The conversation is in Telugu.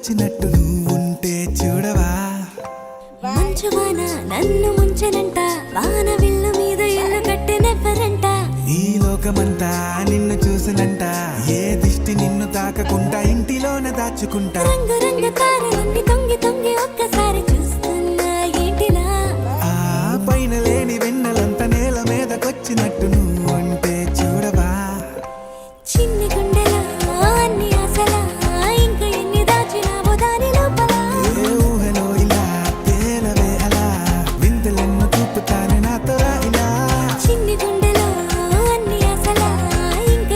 వచ్చినట్టు నువ్వుంటే చూడవా మంచు వాన నన్ను ముంచెనంట వాన విల్లు మీద ఇల్లు కట్టెనెవ్వరంట ఈ లోకమంతా నిన్ను చూసినంట ఏ దిష్టి నిన్ను తాకకుండా ఇంటిలోన దాచుకుంటా రంగు